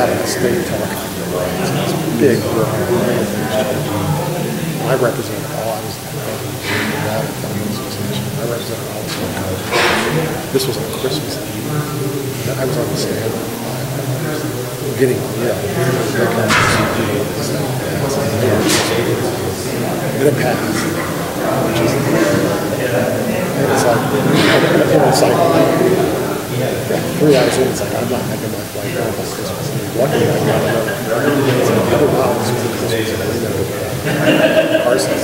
got an estate telecom rights. It's big. I represented all. I was the head of the Valley Film Association. I represented all the telecom. This was on Christmas Eve. I was on the stand for 5 hours. Getting and it passed. It's like 3 hours in, it's like, I'm not making my flight home on Christmas Eve. Luckily, I got another flight. It's like, other problems with Christmas Eve. Carson.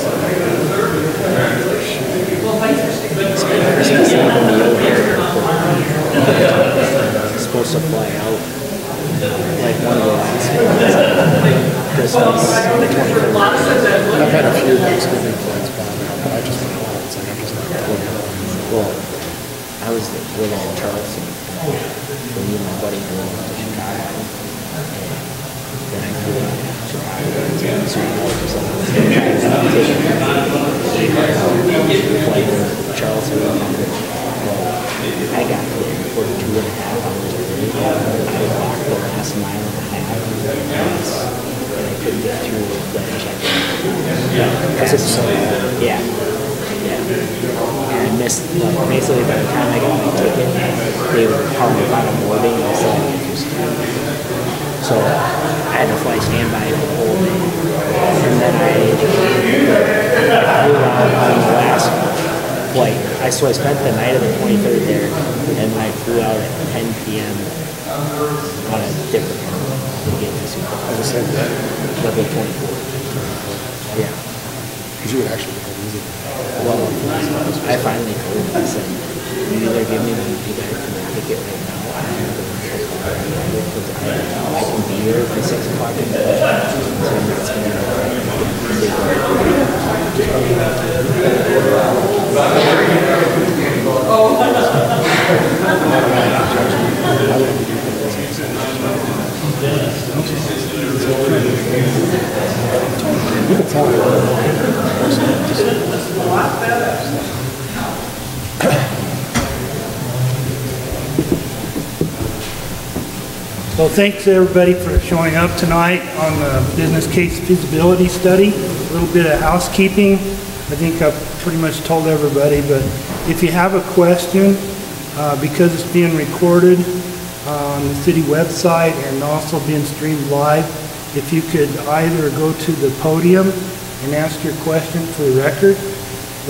It's supposed to fly out like one of the last Christmas, the 23rd. I've had a few Thanksgiving flights bombed out, but I just went home. It's like, I'm just not going to. Well, I was living in Charleston, so me and my buddy were going to Chicago, and then I flew out to Chicago, and so I was flight to Charleston, well, I got there for 2.5 hours early. I walked the last mile and a half, and I couldn't get through the check-in. Yeah. And I missed, like, basically by the time I got my ticket, they were calling final boarding, and I still had to get through security. So I had to fly standby for the whole day. And then I flew out on the last flight. So I spent the night of the 23rd there, and I flew out at 10 p.m. on a different airline to get to Super Bowl. I said that. Level 24. Yeah. Because you would actually go visit. Well, I finally told him, I said, you either give me the ticket right now, or I'm going to because I can be here for 6 o'clock in the morning, so I'm not spending the night. You can tell me. Well, thanks everybody for showing up tonight on the business case feasibility study. A little bit of housekeeping. I think I've pretty much told everybody, but if you have a question, because it's being recorded on the city website and also being streamed live, if you could either go to the podium and ask your question for the record,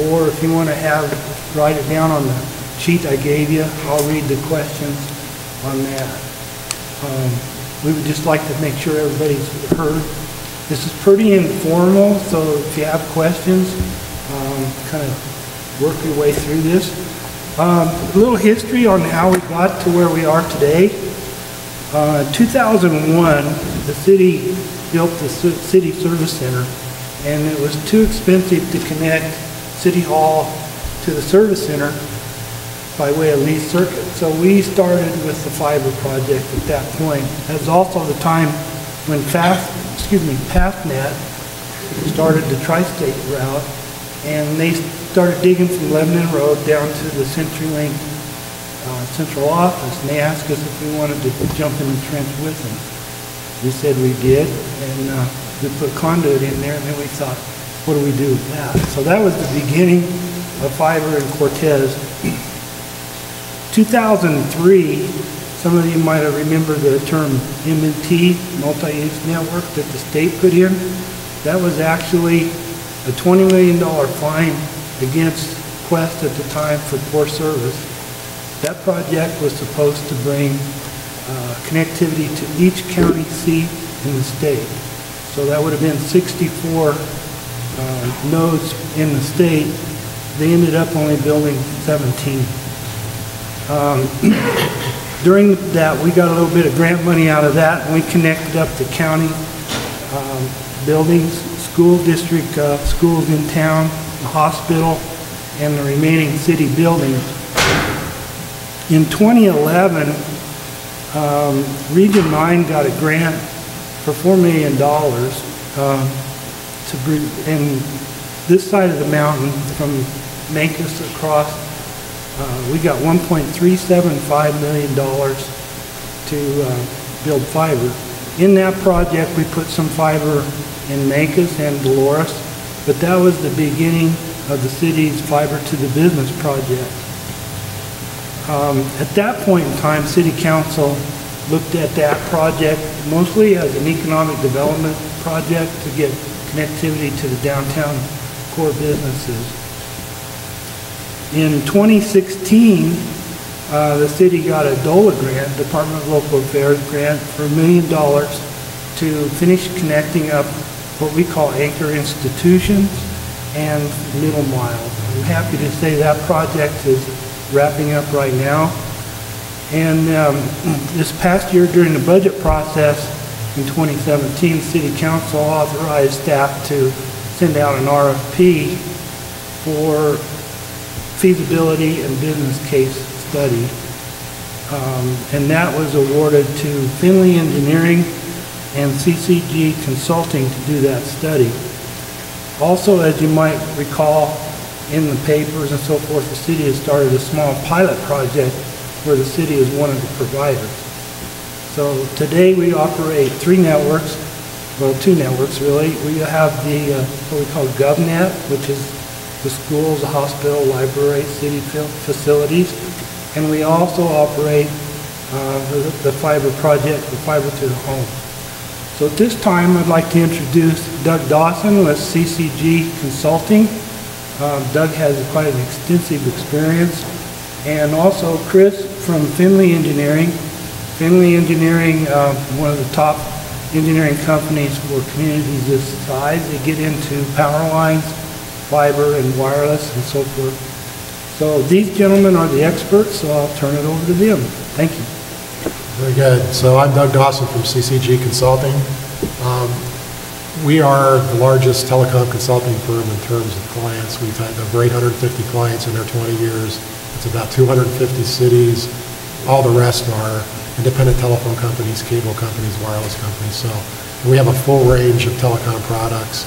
or if you want to write it down on the sheet I gave you, I'll read the questions on that. We would just like to make sure everybody's heard. This is pretty informal, so if you have questions, kind of work your way through this. A little history on how we got to where we are today. In 2001, the city built the city service center, and it was too expensive to connect City Hall to the service center by way of lease circuit. So we started with the fiber project at that point. That was also the time when PathNet started the tri-state route, and they started digging from Lebanon Road down to the CenturyLink central office, and they asked us if we wanted to jump in the trench with them. We said we did, and we put conduit in there, and then we thought, what do we do with that? So that was the beginning of fiber in Cortez. 2003, some of you might have remembered the term M&T, multi-use network, that the state put in. That was actually a $20 million fine against Quest at the time for poor service. That project was supposed to bring connectivity to each county seat in the state. So that would have been 64 nodes in the state. They ended up only building 17. During that, we got a little bit of grant money out of that, and we connected up the county buildings, school district schools in town, the hospital, and the remaining city buildings. In 2011, Region 9 got a grant for $4 million and this side of the mountain from Mancos across. We got $1.375 million to build fiber. In that project, we put some fiber in Mancos and Dolores, but that was the beginning of the city's fiber to the business project. At that point in time, City Council looked at that project mostly as an economic development project to get connectivity to the downtown core businesses. In 2016, the city got a DOLA grant, Department of Local Affairs grant, for $1 million to finish connecting up what we call anchor institutions and middle mile. I'm happy to say that project is wrapping up right now. And this past year during the budget process in 2017, City Council authorized staff to send out an RFP for feasibility and business case study. And that was awarded to Finley Engineering and CCG Consulting to do that study. Also, as you might recall in the papers and so forth, the city has started a small pilot project where the city is one of the providers. So today we operate 3 networks, well 2 networks really. We have the what we call GovNet, which is the schools, the hospital, library, city facilities. And we also operate the fiber project, the fiber to the home. So at this time, I'd like to introduce Doug Dawson with CCG Consulting. Doug has quite an extensive experience. And also Chris from Finley Engineering. Finley Engineering, one of the top engineering companies for communities this size. They get into power lines, fiber and wireless and so forth. So these gentlemen are the experts, so I'll turn it over to them. Thank you. Very good. So I'm Doug Dawson from CCG Consulting. We are the largest telecom consulting firm in terms of clients. We've had over 850 clients in our 20 years. It's about 250 cities. All the rest are independent telephone companies, cable companies, wireless companies. So we have a full range of telecom products.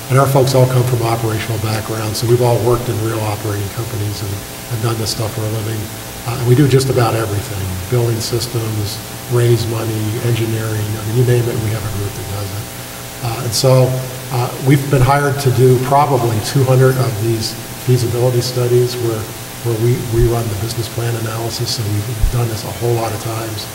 And our folks all come from operational backgrounds, so we've all worked in real operating companies and done this stuff for a living. And we do just about everything: billing systems, raise money, engineering. I mean, you name it, we have a group that does it. And so we've been hired to do probably 200 of these feasibility studies where we run the business plan analysis, so we've done this a whole lot of times.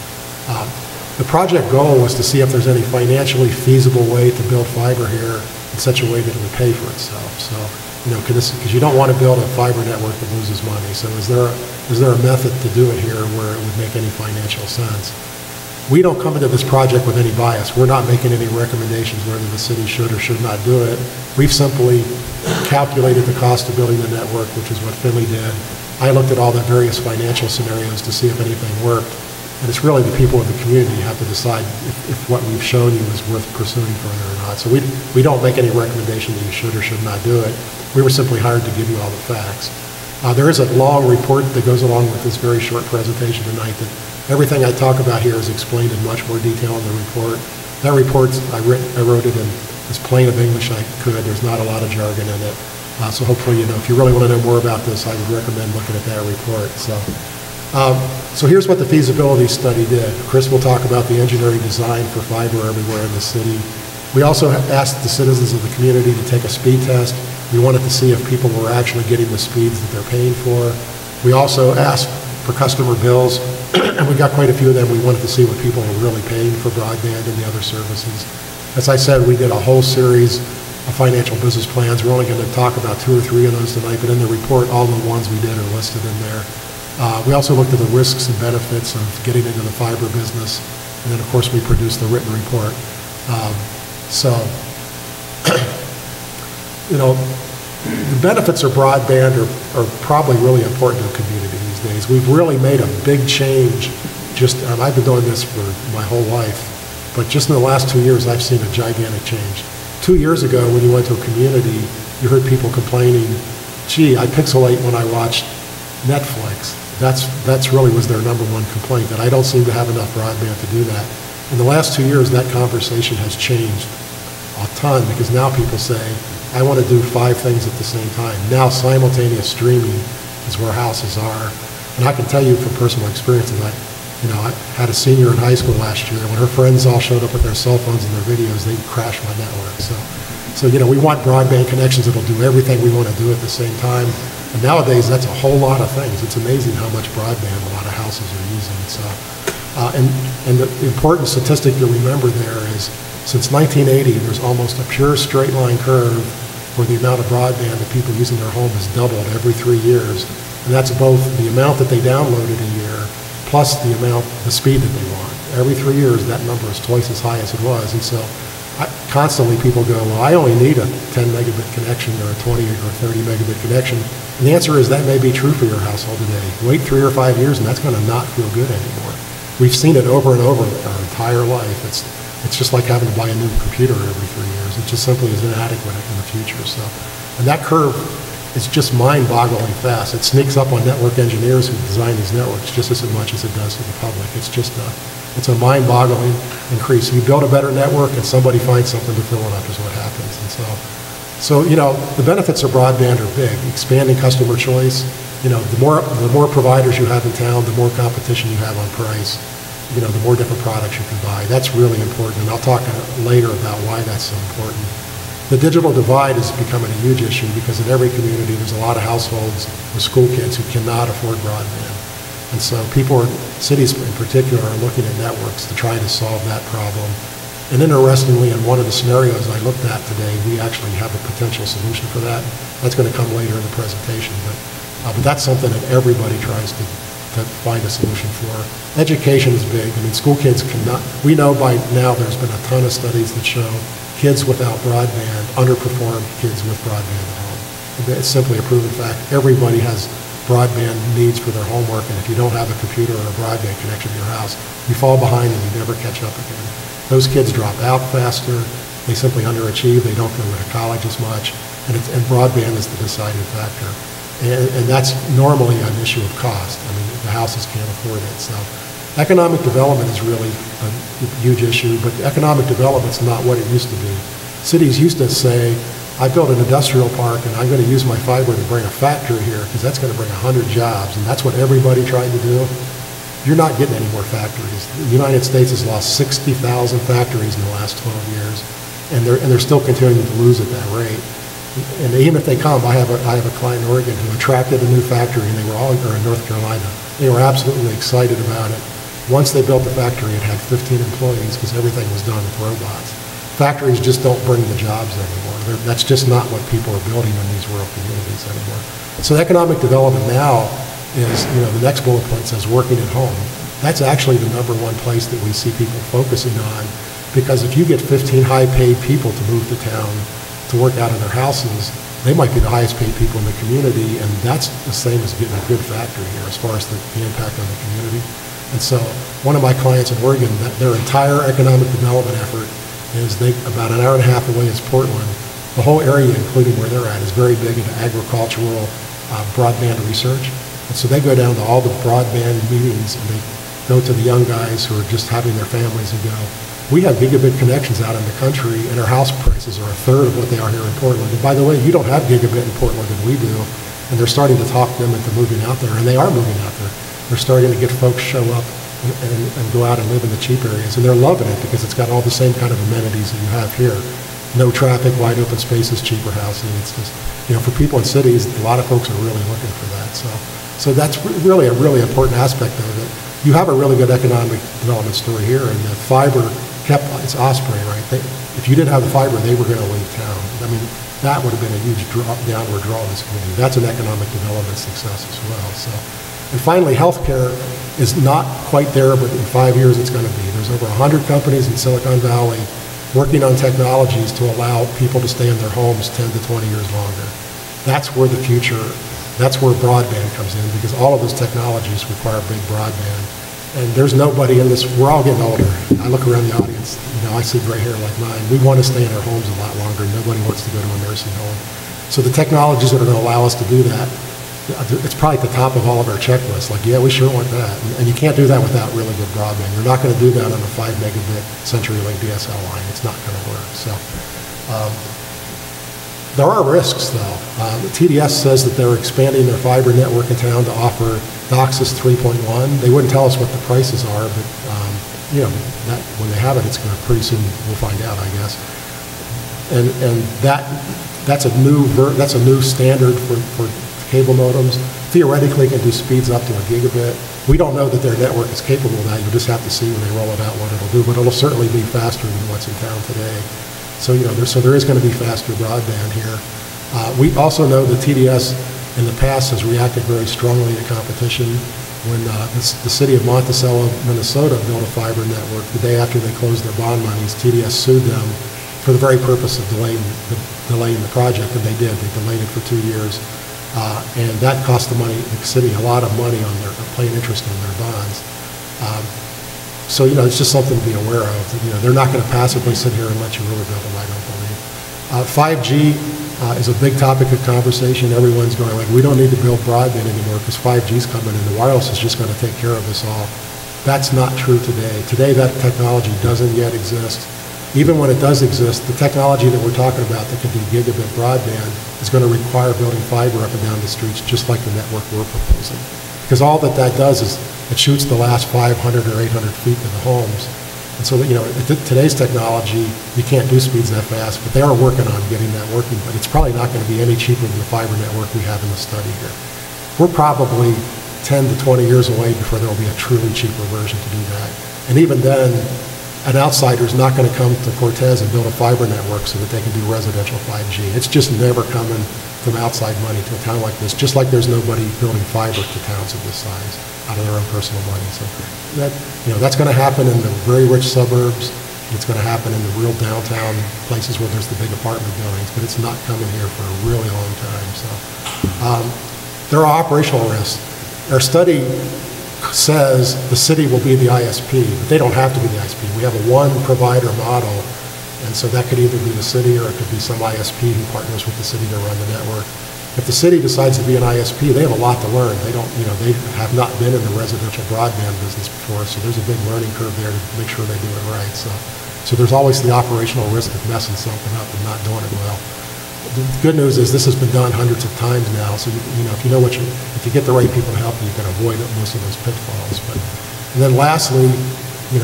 The project goal was to see if there's any financially feasible way to build fiber here in such a way that it would pay for itself. So, you know, because you don't want to build a fiber network that loses money. So is there a method to do it here where it would make any financial sense? We don't come into this project with any bias. We're not making any recommendations whether the city should or should not do it. We've simply calculated the cost of building the network, which is what Finley did. I looked at all the various financial scenarios to see if anything worked. And it's really the people of the community who have to decide if what we've shown you is worth pursuing further or not. So we don't make any recommendation that you should or should not do it. We were simply hired to give you all the facts. There is a long report that goes along with this very short presentation tonight that everything I talk about here is explained in much more detail in the report. That report, I wrote it in as plain of English I could. There's not a lot of jargon in it. So hopefully, you know, if you really want to know more about this, I would recommend looking at that report. So here's what the feasibility study did. Chris will talk about the engineering design for fiber everywhere in the city. We also asked the citizens of the community to take a speed test. We wanted to see if people were actually getting the speeds that they're paying for. We also asked for customer bills, and we got quite a few of them. We wanted to see what people were really paying for broadband and the other services. As I said, we did a whole series of financial business plans. We're only going to talk about 2 or 3 of those tonight, but in the report, all the ones we did are listed in there. We also looked at the risks and benefits of getting into the fiber business, and then of course we produced the written report. You know, the benefits of broadband are probably really important to the community these days. We've really made a big change. I've been doing this for my whole life, but just in the last 2 years I've seen a gigantic change. 2 years ago when you went to a community, you heard people complaining, gee, I pixelate when I watch Netflix. That's really was their number one complaint, that I don't seem to have enough broadband to do that. In the last 2 years, that conversation has changed a ton, because now people say, I want to do 5 things at the same time. Now simultaneous streaming is where houses are. And I can tell you from personal experience that You know, I had a senior in high school last year. When her friends all showed up with their cell phones and their videos, they crashed my network. So you know, we want broadband connections that'll do everything we want to do at the same time. And nowadays, that's a whole lot of things. It's amazing how much broadband a lot of houses are using. So, and the important statistic to remember there is, since 1980, there's almost a pure straight line curve where the amount of broadband that people use in their home has doubled every 3 years. And that's both the amount that they downloaded a year plus the speed that they want. Every 3 years, that number is twice as high as it was. And so constantly people go, well, I only need a 10 megabit connection or a 20 or 30 megabit connection. And the answer is that may be true for your household today. Wait 3 or 5 years and that's going to not feel good anymore. We've seen it over and over our entire life. It's just like having to buy a new computer every 3 years. It just simply is inadequate in the future. So, and that curve is just mind-boggling fast. It sneaks up on network engineers who design these networks just as much as it does to the public. It's a mind-boggling increase. You build a better network and somebody finds something to fill it up is what happens. And so you know, the benefits of broadband are big. Expanding customer choice. You know, the more providers you have in town, the more competition you have on price. You know, the more different products you can buy. That's really important, and I'll talk later about why that's so important. The digital divide is becoming a huge issue because in every community there's a lot of households with school kids who cannot afford broadband. And so cities in particular, are looking at networks to try to solve that problem. And interestingly, in one of the scenarios I looked at today, we actually have a potential solution for that. That's going to come later in the presentation, but that's something that everybody tries to find a solution for. Education is big. I mean, school kids cannot, we know by now there's been a ton of studies that show kids without broadband underperform kids with broadband at home. It's simply a proven fact. Everybody has broadband needs for their homework, and if you don't have a computer or a broadband connection to your house, you fall behind and you never catch up again. Those kids drop out faster. They simply underachieve. They don't go to college as much, and broadband is the deciding factor. And that's normally an issue of cost. I mean, the houses can't afford it. So economic development is really a huge issue, but economic development's not what it used to be. Cities used to say, I built an industrial park and I'm going to use my fiber to bring a factory here because that's going to bring 100 jobs, and that's what everybody tried to do. You're not getting any more factories. The United States has lost 60,000 factories in the last 12 years, and they're still continuing to lose at that rate. And even if they come, I have a client in Oregon who attracted a new factory, and they were all, or in North Carolina. They were absolutely excited about it. Once they built the factory, it had 15 employees because everything was done with robots. Factories just don't bring the jobs anymore. That's just not what people are building in these rural communities anymore. So economic development now is, you know, the next bullet point says working at home. That's actually the #1 place that we see people focusing on, because if you get 15 high-paid people to move to town to work out of their houses, they might be the highest paid people in the community, and that's the same as getting a good factory here as far as the impact on the community. And so one of my clients in Oregon, their entire economic development effort is about an hour and a half away is Portland. The whole area, including where they're at, is very big into agricultural broadband research. And so they go down to all the broadband meetings and they go to the young guys who are just having their families and go, we have gigabit connections out in the country, and our house prices are 1/3 of what they are here in Portland. And by the way, you don't have gigabit in Portland than we do. And they're starting to talk them into moving out there, and they are moving out there. They're starting to get folks show up and go out and live in the cheap areas, and they're loving it because it's got all the same kind of amenities that you have here. No traffic, wide open spaces, cheaper housing. It's just, you know, for people in cities, a lot of folks are really looking for that. So that's really a really important aspect of it. You have a really good economic development story here, and the fiber kept its osprey, right? If you didn't have the fiber, they were going to leave town. I mean, that would have been a huge downward draw in this community. That's an economic development success as well. So, and finally, healthcare is not quite there, but in 5 years it's going to be. There's over 100 companies in Silicon Valley working on technologies to allow people to stay in their homes 10 to 20 years longer. That's where the future, that's where broadband comes in, because all of those technologies require big broadband. And there's nobody in this, we're all getting older. I look around the audience, you know, I see gray hair like mine. We want to stay in our homes a lot longer. Nobody wants to go to a nursing home. So the technologies that are going to allow us to do that, it's probably at the top of all of our checklists. Like, yeah, we sure want that. And you can't do that without really good broadband. You're not going to do that on a 5 megabit CenturyLink DSL line. It's not going to work. So there are risks, though. TDS says that they're expanding their fiber network in town to offer DOCSIS 3.1. They wouldn't tell us what the prices are, but when they have it, it's going to pretty soon we'll find out, I guess. And that's a new standard for cable modems. Theoretically, it can do speeds up to 1 gigabit. We don't know that their network is capable of that. You'll just have to see when they roll it out what it'll do, but it'll certainly be faster than what's in town today. So there is going to be faster broadband here. We also know that TDS in the past has reacted very strongly to competition. When the city of Monticello, Minnesota built a fiber network, the day after they closed their bond monies, TDS sued them for the very purpose of delaying the project, and they did. They delayed it for 2 years. And that cost the city a lot of money on their paying interest on their bonds. So it's just something to be aware of. They're not going to passively sit here and let you overbuild them, I don't believe. 5G is a big topic of conversation. Everyone's going like, we don't need to build broadband anymore because 5G is coming and the wireless is just going to take care of us all. That's not true today. Today, that technology doesn't yet exist. Even when it does exist, the technology that we're talking about that can do gigabit broadband is going to require building fiber up and down the streets just like the network we're proposing. Because all that does is it shoots the last 500 or 800 feet to the homes. And so, today's technology, you can't do speeds that fast, but they are working on getting that working, but it's probably not going to be any cheaper than the fiber network we have in the study here. We're probably 10 to 20 years away before there will be a truly cheaper version to do that. And even then, an outsider is not going to come to Cortez and build a fiber network so that they can do residential 5G. It's just never coming from outside money to a town like this, just like there's nobody building fiber to towns of this size out of their own personal money. So that's going to happen in the very rich suburbs. It's going to happen in the real downtown places where there's the big apartment buildings, but it's not coming here for a really long time. So there are operational risks. Our study says the city will be the ISP, but they don't have to be the ISP. We have a one provider model, and so that could either be the city or it could be some ISP who partners with the city to run the network. If the city decides to be an ISP, they have a lot to learn. They have not been in the residential broadband business before, so there's a big learning curve there to make sure they do it right. So there's always the operational risk of messing something up and not doing it well. The good news is this has been done hundreds of times now, so if you get the right people to help you, you can avoid most of those pitfalls. And then lastly,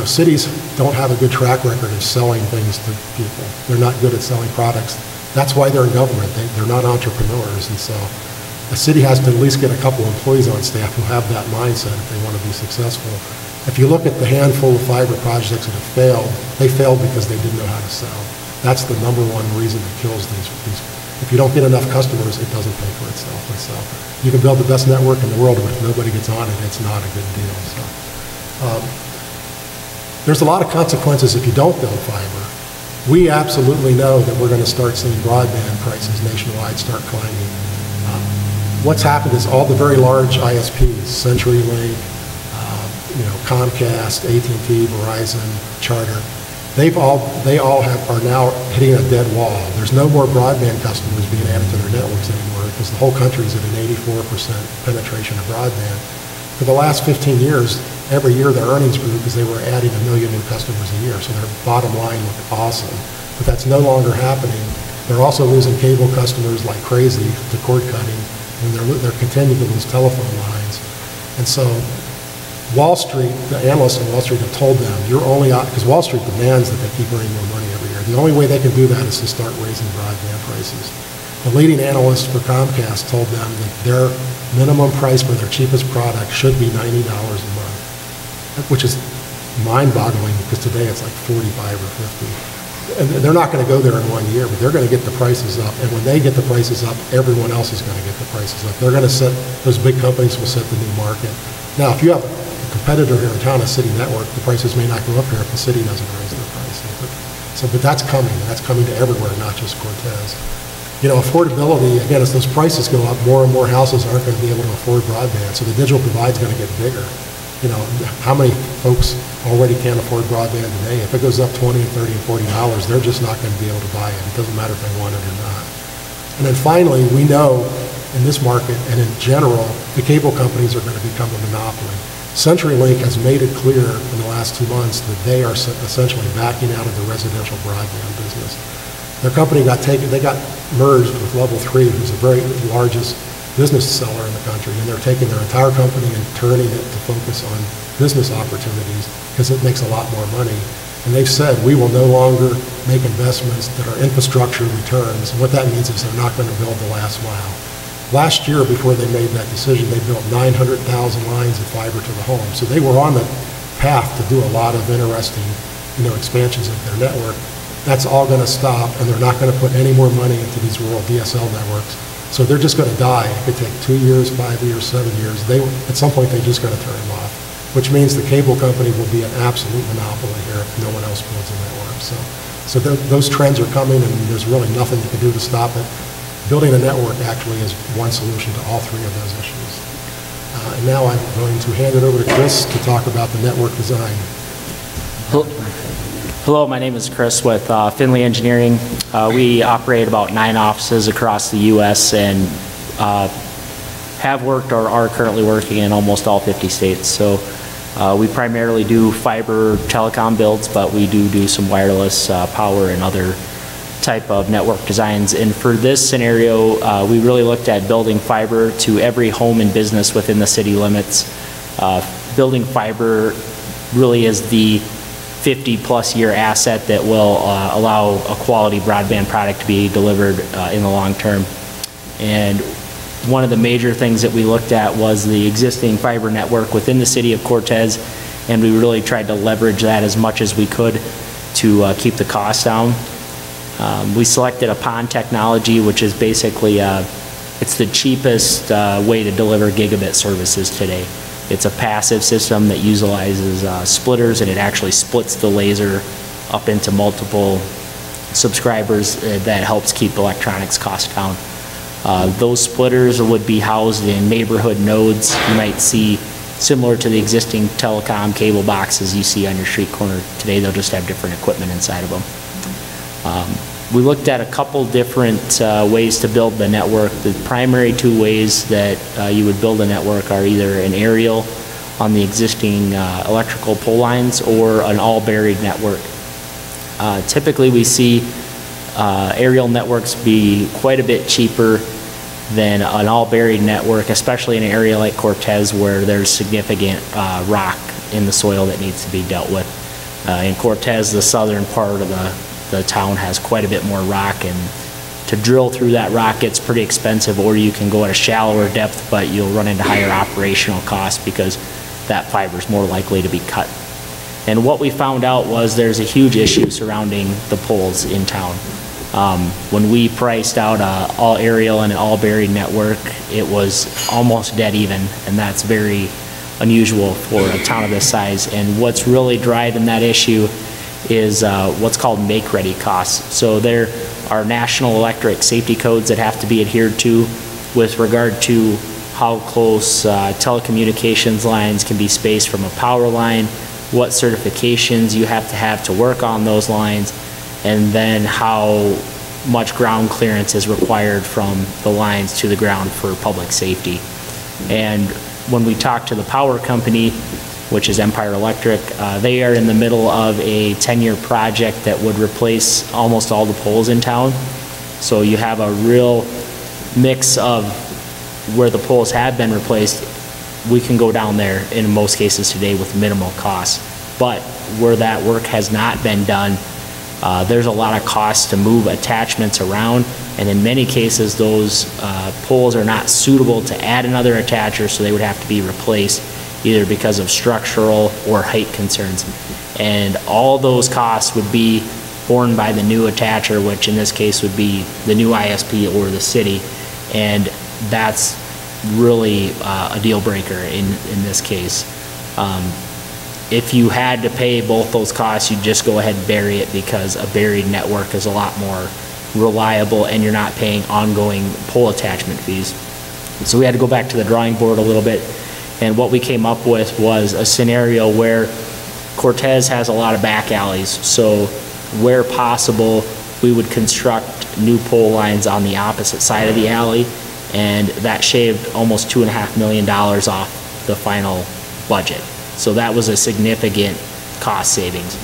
cities don't have a good track record of selling things to people. They're not good at selling products. That's why they're in government. They're not entrepreneurs, and so a city has to at least get a couple employees on staff who have that mindset if they want to be successful. If you look at the handful of fiber projects that have failed, they failed because they didn't know how to sell. That's the number one reason that kills these. If you don't get enough customers, it doesn't pay for itself. And so you can build the best network in the world, but if nobody gets on it, it's not a good deal. So there's a lot of consequences if you don't build fiber. We absolutely know that we're going to start seeing broadband prices nationwide start climbing. What's happened is all the very large ISPs, CenturyLink, Comcast, AT&T, Verizon, Charter, they all are now hitting a dead wall. There's no more broadband customers being added to their networks anymore because the whole country is at an 84% penetration of broadband. For the last 15 years, every year their earnings grew because they were adding 1 million new customers a year, so their bottom line looked awesome. But that's no longer happening. They're also losing cable customers like crazy to cord cutting, and they're continuing to lose telephone lines. And so Wall Street, the analysts on Wall Street have told them, because Wall Street demands that they keep earning more money every year. The only way they can do that is to start raising broadband prices. The leading analyst for Comcast told them that their minimum price for their cheapest product should be $90 a month, which is mind-boggling because today it's like 45 or 50. And they're not going to go there in 1 year, but they're going to get the prices up. And when they get the prices up, everyone else is going to get the prices up. They're going to those big companies will set the new market. Now, if you have a competitor here in town, a city network, the prices may not go up here if the city doesn't raise their prices. But that's coming. That's coming to everywhere, not just Cortez. Affordability, again, as those prices go up, more and more houses aren't going to be able to afford broadband, so the digital divide is going to get bigger. How many folks already can't afford broadband today? If it goes up $20 and $30 and $40, they're just not going to be able to buy it. It doesn't matter if they want it or not. And then finally, we know in this market and in general, the cable companies are going to become a monopoly. CenturyLink has made it clear in the last 2 months that they are essentially backing out of the residential broadband business. Their company got merged with Level 3, who's the very largest business seller in the country, and they're taking their entire company and turning it to focus on business opportunities because it makes a lot more money. And they've said, we will no longer make investments that are infrastructure returns. And what that means is they're not going to build the last mile. Last year, before they made that decision, they built 900,000 lines of fiber to the home. So they were on the path to do a lot of interesting, expansions of their network. That's all going to stop, and they're not going to put any more money into these rural DSL networks. So they're just going to die. It could take 2 years, 5 years, 7 years. At some point, they're just going to turn them off, which means the cable company will be an absolute monopoly here if no one else builds a network. So those trends are coming, and there's really nothing you can do to stop it. Building a network actually is one solution to all three of those issues. And now I'm going to hand it over to Chris to talk about the network design. Hello, my name is Chris with Finley Engineering. We operate about 9 offices across the U.S. and have worked or are currently working in almost all 50 states. So we primarily do fiber telecom builds, but we do some wireless power and other type of network designs. And for this scenario, we really looked at building fiber to every home and business within the city limits. Building fiber really is the 50-plus year asset that will allow a quality broadband product to be delivered in the long term. And one of the major things that we looked at was the existing fiber network within the city of Cortez, and we really tried to leverage that as much as we could to keep the costs down. We selected a PON technology, which is basically it's the cheapest way to deliver gigabit services today. It's a passive system that utilizes splitters, and it actually splits the laser up into multiple subscribers. That helps keep electronics costs down. Those splitters would be housed in neighborhood nodes. You might see similar to the existing telecom cable boxes you see on your street corner today. They'll just have different equipment inside of them. We looked at a couple different ways to build the network. The primary 2 ways that you would build a network are either an aerial on the existing electrical pole lines or an all-buried network. Typically we see aerial networks be quite a bit cheaper than an all-buried network, especially in an area like Cortez where there's significant rock in the soil that needs to be dealt with. In Cortez, the southern part of the town has quite a bit more rock, and to drill through that rock gets pretty expensive, or you can go at a shallower depth, but you'll run into higher operational costs because that fiber is more likely to be cut. And what we found out was there's a huge issue surrounding the poles in town. When we priced out an all aerial and an all buried network, it was almost dead even, and that's very unusual for a town of this size. And what's really driving that issue is what's called make-ready costs. So there are national electric safety codes that have to be adhered to with regard to how close telecommunications lines can be spaced from a power line, what certifications you have to work on those lines, and then how much ground clearance is required from the lines to the ground for public safety. And when we talk to the power company, which is Empire Electric, they are in the middle of a 10-year project that would replace almost all the poles in town. So you have a real mix of where the poles have been replaced. We can go down there in most cases today with minimal costs. But where that work has not been done, there's a lot of costs to move attachments around, and in many cases those poles are not suitable to add another attacher, so they would have to be replaced either because of structural or height concerns. And all those costs would be borne by the new attacher, which in this case would be the new ISP or the city, and that's really a deal breaker in this case. If you had to pay both those costs, you'd just go ahead and bury it, because a buried network is a lot more reliable and you're not paying ongoing pole attachment fees. So we had to go back to the drawing board a little bit, and what we came up with was a scenario where Cortez has a lot of back alleys. So where possible, we would construct new pole lines on the opposite side of the alley, and that shaved almost $2.5 million off the final budget. So that was a significant cost savings.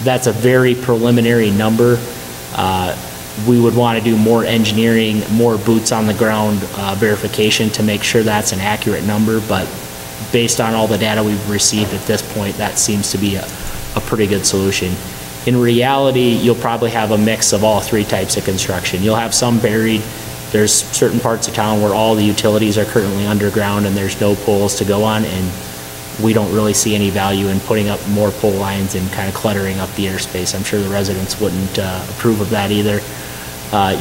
That's a very preliminary number. we would want to do more engineering, more boots on the ground verification to make sure that's an accurate number, but based on all the data we've received at this point, that seems to be a pretty good solution. In reality, you'll probably have a mix of all three types of construction. You'll have some buried. There's certain parts of town where all the utilities are currently underground and there's no poles to go on, and we don't really see any value in putting up more pole lines and kind of cluttering up the airspace. I'm sure the residents wouldn't approve of that either.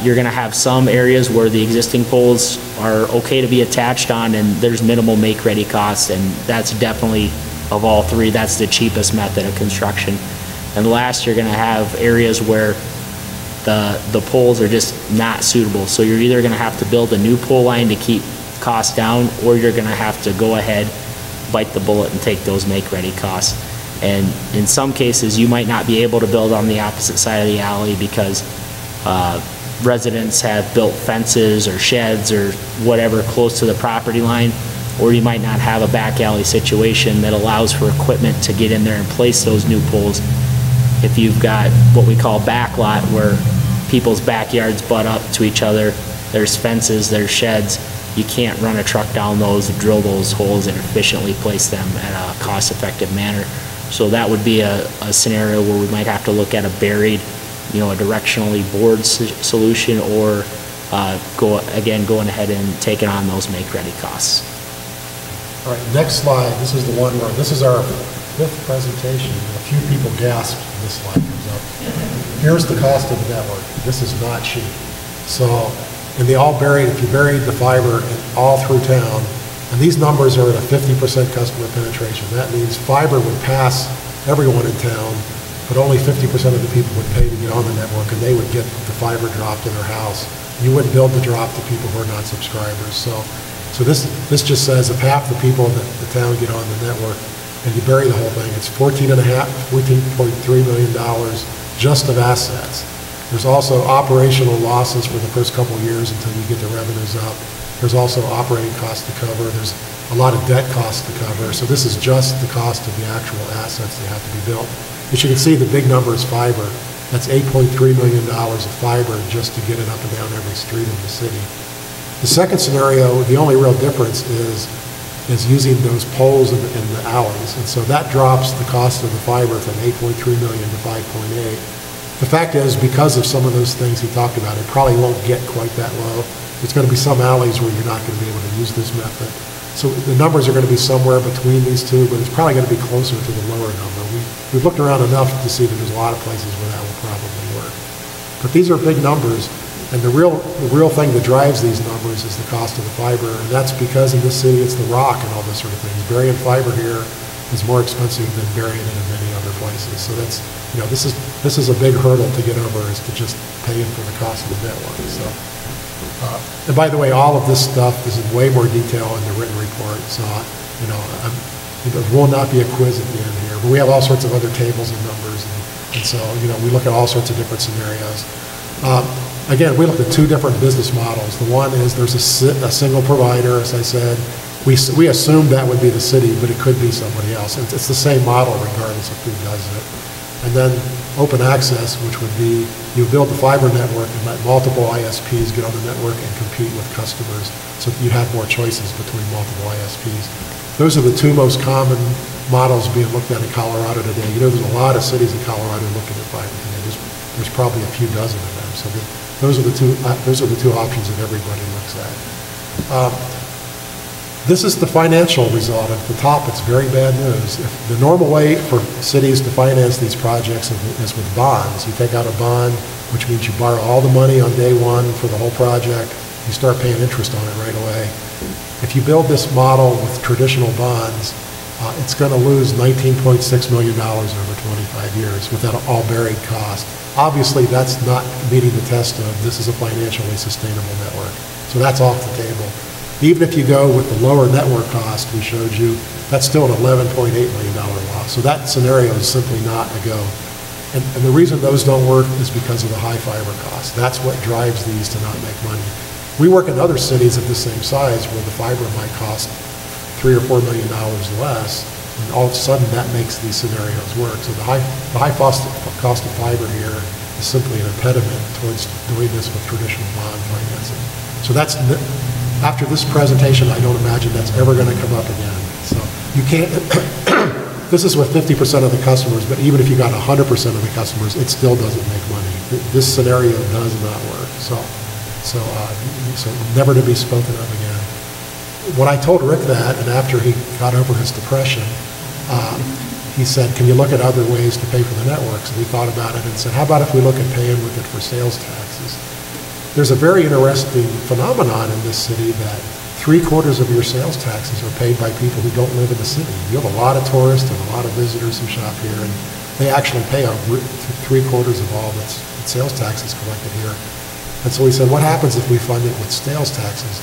You're going to have some areas where the existing poles are okay to be attached on and there's minimal make-ready costs, and that's definitely, of all three, that's the cheapest method of construction. And last, you're going to have areas where the poles are just not suitable. So you're either going to have to build a new pole line to keep costs down, or you're going to have to go ahead, bite the bullet, and take those make-ready costs. And in some cases, you might not be able to build on the opposite side of the alley because residents have built fences or sheds or whatever close to the property line, or you might not have a back alley situation that allows for equipment to get in there and place those new poles. If you've got what we call back lot, where people's backyards butt up to each other, there's fences, there's sheds, you can't run a truck down those, drill those holes, and efficiently place them in a cost-effective manner. So that would be a scenario where we might have to look at a buried, a directionally bored solution, or going ahead and taking on those make-ready costs. All right, next slide. This is the one where, this is our fifth presentation. A few people gasped when this slide comes up. Here's the cost of the network. This is not cheap. So, and they all buried, if you buried the fiber all through town, and these numbers are at a 50% customer penetration. That means fiber would pass everyone in town, but only 50% of the people would pay to get on the network, and they would get the fiber dropped in their house. You wouldn't build the drop to people who are not subscribers. So this just says if half the people in the town get on the network and you bury the whole thing, it's $14.3 million just of assets. There's also operational losses for the first couple of years until you get the revenues up. There's also operating costs to cover. There's a lot of debt costs to cover. So this is just the cost of the actual assets that have to be built. As you can see, the big number is fiber. That's $8.3 million of fiber just to get it up and down every street in the city. The second scenario, the only real difference is using those poles in the alleys. And so that drops the cost of the fiber from 8.3 million to 5.8. The fact is, because of some of those things he talked about, it probably won't get quite that low. There's going to be some alleys where you're not going to be able to use this method. So the numbers are going to be somewhere between these two, but it's probably going to be closer to the lower number. We've looked around enough to see that there's a lot of places where that will probably work. But these are big numbers, and the real thing that drives these numbers is the cost of the fiber, and that's because in this city it's the rock and all this sort of thing. Burying fiber here is more expensive than burying it in many other places. So that's, this is a big hurdle to get over, is to just paying for the cost of the network. So, and by the way, all of this stuff is in way more detail in the written report. So, there will not be a quiz at the end here, but we have all sorts of other tables and numbers, and so, we look at all sorts of different scenarios. Again, we looked at two different business models. The one is there's a single provider, as I said. We assumed that would be the city, but it could be somebody else. It's the same model regardless of who does it. And then open access, which would be you build the fiber network and let multiple ISPs get on the network and compete with customers, so that you have more choices between multiple ISPs. Those are the two most common models being looked at in Colorado today. There's a lot of cities in Colorado looking at fiber today. There's probably a few dozen of them. So those are the two options that everybody looks at. This is the financial result. At the top, it's very bad news. The normal way for cities to finance these projects is with bonds. You take out a bond, which means you borrow all the money on day one for the whole project. You start paying interest on it right away. If you build this model with traditional bonds, it's going to lose $19.6 million over 25 years with that all buried cost. Obviously, that's not meeting the test of this is a financially sustainable network. So that's off the table. Even if you go with the lower network cost we showed you, that's still an $11.8 million loss. So that scenario is simply not a go. And the reason those don't work is because of the high fiber cost. That's what drives these to not make money. We work in other cities of the same size where the fiber might cost $3 or $4 million less, and all of a sudden that makes these scenarios work. So the high cost of fiber here is simply an impediment towards doing this with traditional bond financing. So that's, after this presentation, I don't imagine that's ever going to come up again. So you can't, this is with 50% of the customers, but even if you got 100% of the customers, it still doesn't make money. This scenario does not work. So never to be spoken of again. When I told Rick that, and after he got over his depression, he said, can you look at other ways to pay for the networks? And we thought about it and said, how about if we look at paying with it for sales taxes? There's a very interesting phenomenon in this city that 3/4 of your sales taxes are paid by people who don't live in the city. You have a lot of tourists and a lot of visitors who shop here, and they actually pay 3/4 of all the sales taxes collected here. And so we said, what happens if we fund it with sales taxes?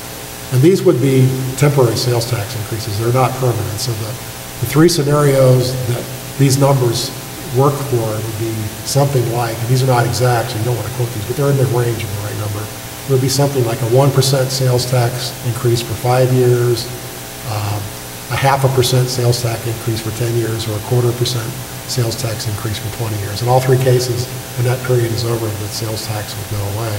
And these would be temporary sales tax increases. They're not permanent. So the three scenarios that these numbers work for would be something like, and these are not exact, so you don't want to quote these, but they're in the range of the right number. It would be something like a 1% sales tax increase for 5 years, a 0.5% sales tax increase for 10 years, or a 0.25% sales tax increase for 20 years. In all three cases, when that period is over, the sales tax will go away.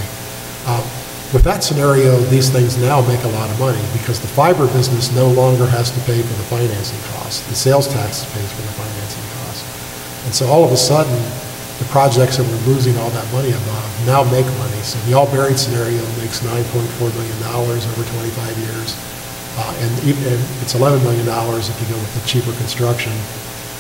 With that scenario, these things now make a lot of money because the fiber business no longer has to pay for the financing costs. The sales tax pays for the financing costs. And so all of a sudden, the projects that we're losing all that money above now make money. So the all-buried scenario makes $9.4 million over 25 years. And it's $11 million if you go with the cheaper construction.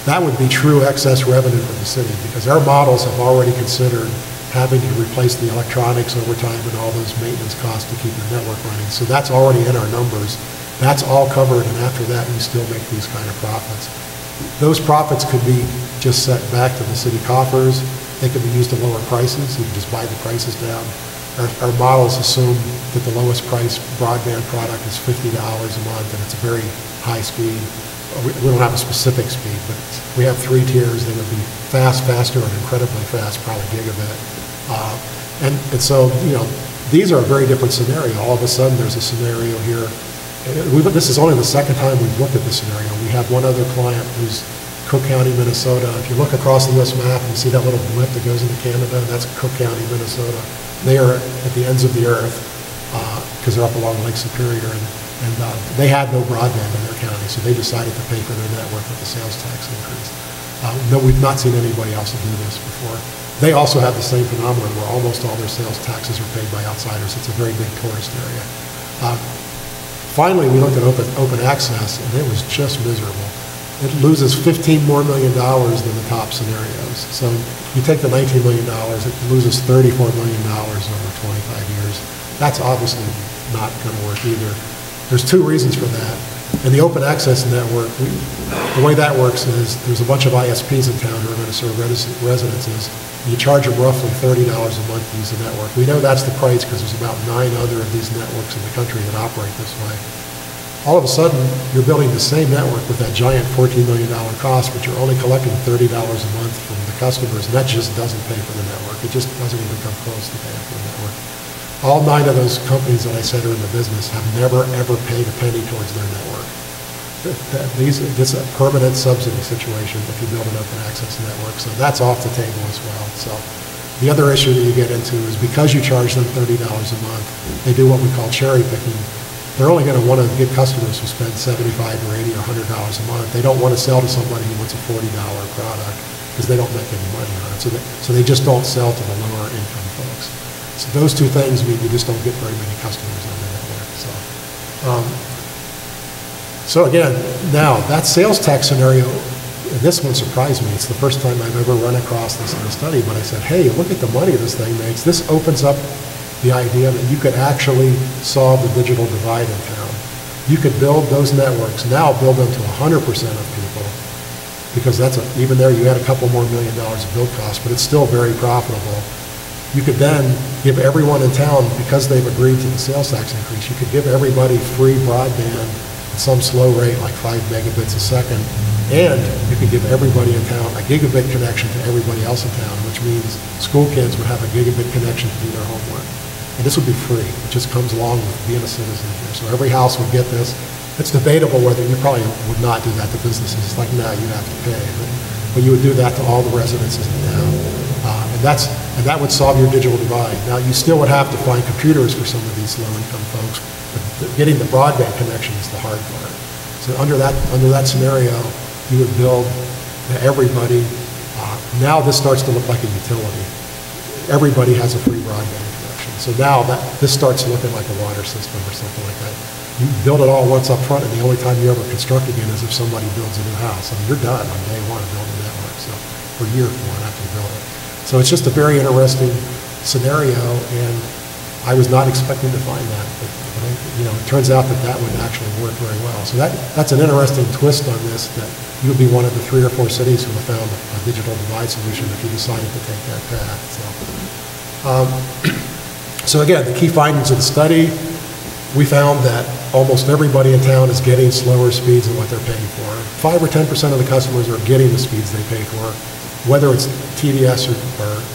That would be true excess revenue for the city because our models have already considered having to replace the electronics over time and all those maintenance costs to keep your network running. So that's already in our numbers. That's all covered, and after that, you still make these kind of profits. Those profits could be just set back to the city coffers. They could be used to lower prices. You can just buy the prices down. Our models assume that the lowest price broadband product is $50 a month, and it's a very high speed. We don't have a specific speed, but we have 3 tiers. They would be fast, faster, and incredibly fast, probably gigabit. And so, you know, these are a very different scenario. All of a sudden, there's a scenario here. This is only the second time we've looked at this scenario. We have one other client who's Cook County, Minnesota. If you look across the U.S. map and you see that little blip that goes into Canada, that's Cook County, Minnesota. They are at the ends of the earth because they're up along Lake Superior, and they had no broadband in their county, so they decided to pay for their network with the sales tax increase. No, we've not seen anybody else do this before. They also have the same phenomenon where almost all their sales taxes are paid by outsiders. It's a very big tourist area. Finally, we looked at open access, and it was just miserable. It loses $15 million more than the top scenarios. So you take the $19 million, it loses $34 million over 25 years. That's obviously not going to work either. There's 2 reasons for that. In the open access network, the way that works is there's a bunch of ISPs in town who are going to serve residences. You charge them roughly $30 a month to use the network. We know that's the price because there's about 9 other of these networks in the country that operate this way. All of a sudden, you're building the same network with that giant $14 million cost, but you're only collecting $30 a month from the customers, and that just doesn't pay for the network. It just doesn't even come close to paying for the network. All 9 of those companies that I said are in the business have never, ever paid a penny towards their network. This is a permanent subsidy situation if you build an open access network, so that's off the table as well. So the other issue that you get into is because you charge them $30 a month, they do what we call cherry picking. They're only going to want to get customers who spend $75 or $80 or $100 a month. They don't want to sell to somebody who wants a $40 product because they don't make any money on it. So they just don't sell to the lower income folks. So those 2 things mean you just don't get very many customers on the network. So again, now that sales tax scenario, and this one surprised me. It's the first time I've ever run across this in a study, but I said, hey, look at the money this thing makes. This opens up the idea that you could actually solve the digital divide in town. You could build those networks, now build them to 100% of people, because even there you add a couple more $1 million of build costs, but it's still very profitable. You could then give everyone in town, because they've agreed to the sales tax increase, you could give everybody free broadband at some slow rate, like 5 megabits a second, and you could give everybody in town a gigabit connection to everybody else in town, which means school kids would have a gigabit connection to do their homework. And this would be free. It just comes along with being a citizen here. So every house would get this. It's debatable whether you probably would not do that to businesses. It's like, now you have to pay. But you would do that to all the residences in town. And And that would solve your digital divide. Now, you still would have to find computers for some of these low-income folks, but getting the broadband connection is the hard part. So under that scenario, you would build everybody. Now this starts to look like a utility. Everybody has a free broadband connection. So now this starts looking like a water system or something like that. You build it all once up front, and the only time you ever construct again is if somebody builds a new house. I mean, you're done on day one of building a network, so for year one after you build it. So it's just a very interesting scenario, and I was not expecting to find that. But it turns out that would actually work very well. So that's an interesting twist on this, that you'll be one of the 3 or 4 cities who have found a digital divide solution if you decided to take that path. So again, the key findings of the study, we found that almost everybody in town is getting slower speeds than what they're paying for. 5 or 10% of the customers are getting the speeds they pay for. Whether it's TDS or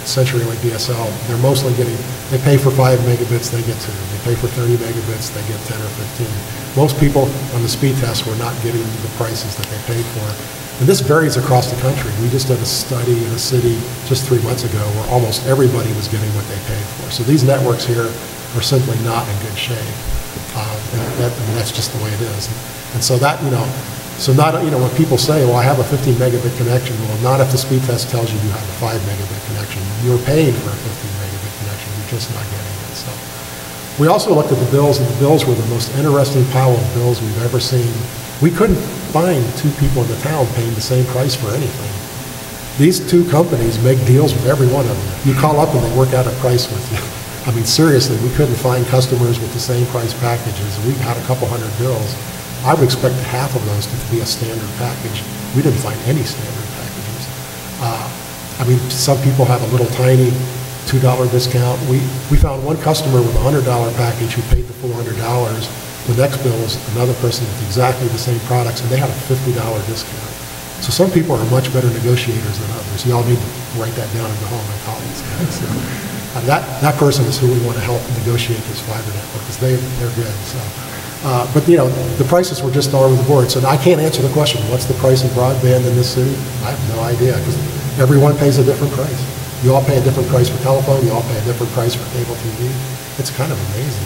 CenturyLink DSL, they're mostly they pay for 5 megabits, they get 2. They pay for 30 megabits, they get 10 or 15. Most people on the speed test were not getting the prices that they paid for. And this varies across the country. We just did a study in a city just 3 months ago where almost everybody was getting what they paid for. So these networks here are simply not in good shape. That's just the way it is. And so when people say, well, I have a 15 megabit connection, well, not if the speed test tells you have a 5 megabit connection. You're paying for a 15 megabit connection. You're just not getting it. So we also looked at the bills, and the bills were the most interesting pile of bills we've ever seen. We couldn't find 2 people in the town paying the same price for anything. These 2 companies make deals with every one of them. You call up and they work out a price with you. I mean, seriously, we couldn't find customers with the same price packages. We had a couple hundred bills. I would expect half of those to be a standard package. We didn't find any standard packages. I mean, some people have a little tiny $2 discount. We found one customer with a $100 package who paid the $400. The next bill was another person with exactly the same products, and they had a $50 discount. So some people are much better negotiators than others. You all need to write that down and go home and call these guys. So, that person is who we want to help negotiate this fiber network, because they're good. So. But the prices were just all over the board. So I can't answer the question, what's the price of broadband in this city? I have no idea, because everyone pays a different price. You all pay a different price for telephone. You all pay a different price for cable TV. It's kind of amazing.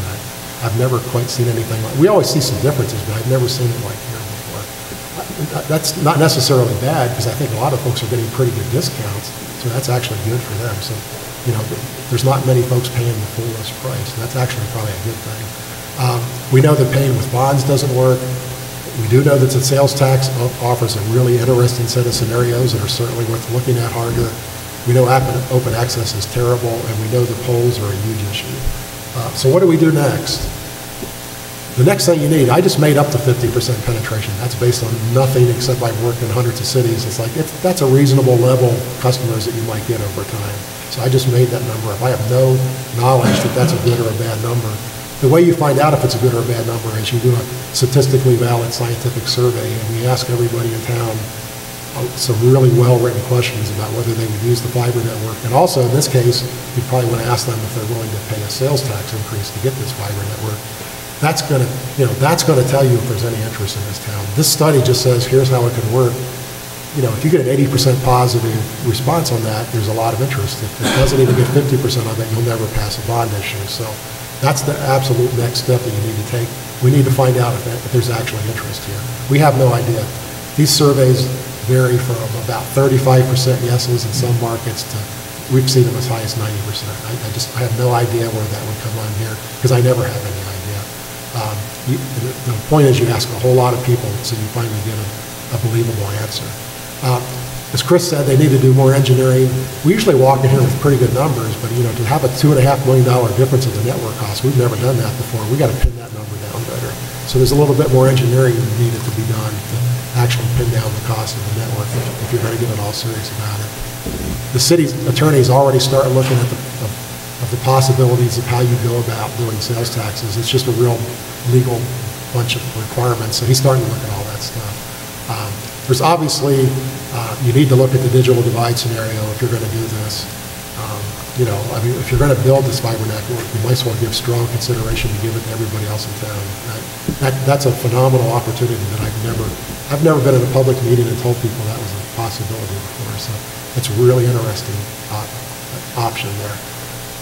I've never quite seen anything like. We always see some differences, but I've never seen it like here before. That's not necessarily bad, because I think a lot of folks are getting pretty good discounts. So that's actually good for them. So there's not many folks paying the full list price. So that's actually probably a good thing. We know that paying with bonds doesn't work. We do know that the sales tax offers a really interesting set of scenarios that are certainly worth looking at harder. We know open access is terrible, and we know the polls are a huge issue. So what do we do next? The next thing you need, I just made up the 50% penetration. That's based on nothing except I've worked in hundreds of cities. It's like, that's a reasonable level of customers that you might get over time. So I just made that number up. I have no knowledge that that's a good or a bad number. The way you find out if it's a good or a bad number is you do a statistically valid scientific survey, and we ask everybody in town some really well-written questions about whether they would use the fiber network. And also, in this case, you probably want to ask them if they're willing to pay a sales tax increase to get this fiber network. That's going to tell you if there's any interest in this town. This study just says, here's how it could work. If you get an 80% positive response on that, there's a lot of interest. If it doesn't even get 50% of it, you'll never pass a bond issue. So that's the absolute next step that you need to take. We need to find out if there's actually interest here. We have no idea. These surveys vary from about 35% yeses in some markets to, we've seen them as high as 90%. I have no idea where that would come on here, because I never have any idea. The point is, you ask a whole lot of people, so you finally get a believable answer. As Chris said, they need to do more engineering. We usually walk in here with pretty good numbers, but to have a $2.5 million difference in the network cost, we've never done that before. We got to pin that number down better. So there's a little bit more engineering needed to be done to actually pin down the cost of the network if you're going to get it all serious about it. The city's attorneys already start looking at the possibilities of how you go about doing sales taxes. It's just a real legal bunch of requirements. So he's starting to look at all that stuff. There's obviously, you need to look at the digital divide scenario if you're going to do this. If you're going to build this fiber network, you might as well give strong consideration to give it to everybody else in town. That's a phenomenal opportunity that I've never been in a public meeting and told people that was a possibility before. So it's really interesting. option there.